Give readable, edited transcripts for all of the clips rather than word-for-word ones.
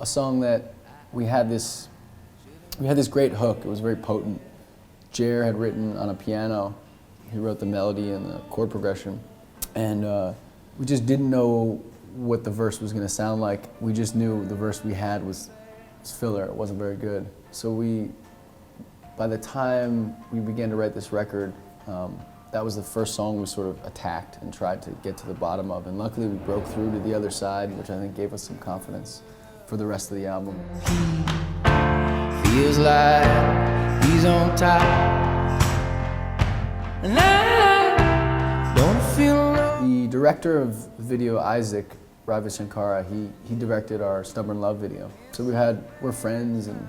a song that we had this great hook. It was very potent. Jer had written on a piano. He wrote the melody and the chord progression. And we just didn't know what the verse was going to sound like. We just knew the verse we had was filler. It wasn't very good. So by the time we began to write this record, that was the first song we sort of attacked and tried to get to the bottom of. And luckily we broke through to the other side, which I think gave us some confidence for the rest of the album. Feels like he's on top, and I don't feel the director of the video, Isaac Ravi Shankara, he directed our Stubborn Love video. So we're friends, and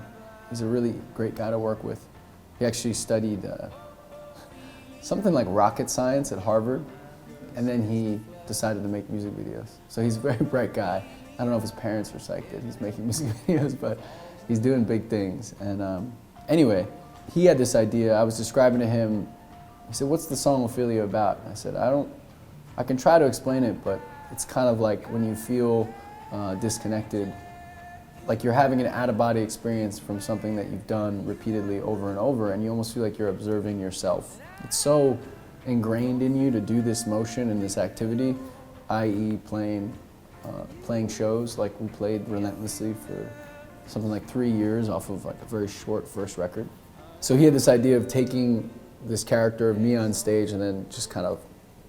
he's a really great guy to work with. He actually studied something like rocket science at Harvard, and then he decided to make music videos. So he's a very bright guy. I don't know if his parents were psyched that he's making music videos, but he's doing big things. And anyway, he had this idea. I was describing to him, he said, "What's the song Ophelia about?" I said, I can try to explain it, but it's kind of like when you feel disconnected, like you're having an out-of-body experience from something that you've done repeatedly over and over, and you almost feel like you're observing yourself. It's so ingrained in you to do this motion and this activity, i.e. playing shows. Like we played relentlessly for something like 3 years off of like a very short first record. So he had this idea of taking this character of me on stage and then just kind of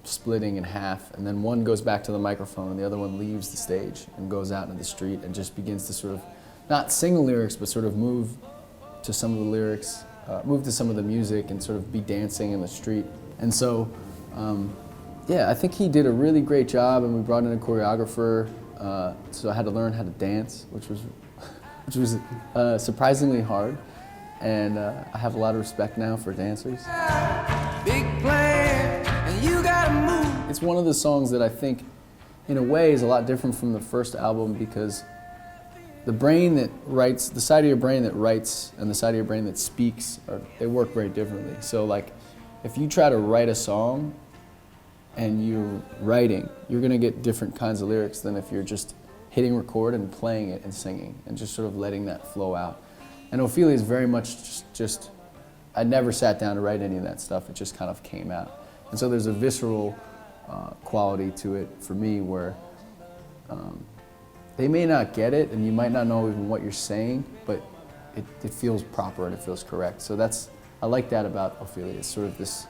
splitting in half, and then one goes back to the microphone and the other one leaves the stage and goes out into the street and just begins to sort of not sing the lyrics, but sort of move to some of the lyrics, move to some of the music and sort of be dancing in the street. And so yeah, I think he did a really great job, and we brought in a choreographer, so I had to learn how to dance, which was surprisingly hard, and I have a lot of respect now for dancers. big plan, and you gotta move. It's one of the songs that I think, in a way, is a lot different from the first album, because the brain that writes, the side of your brain that writes and the side of your brain that speaks, they work very differently. So like, if you try to write a song and you're writing, you're gonna get different kinds of lyrics than if you're just hitting record and playing it and singing and just sort of letting that flow out. And Ophelia is very much just I never sat down to write any of that stuff, it just kind of came out. And so there's a visceral quality to it for me where they may not get it and you might not know even what you're saying, but it feels proper and it feels correct. So I like that about Ophelia. It's sort of this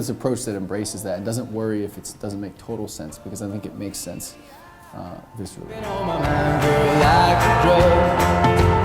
approach that embraces that and doesn't worry if it doesn't make total sense, because I think it makes sense viscerally. Been on my mind, girl, like a drug.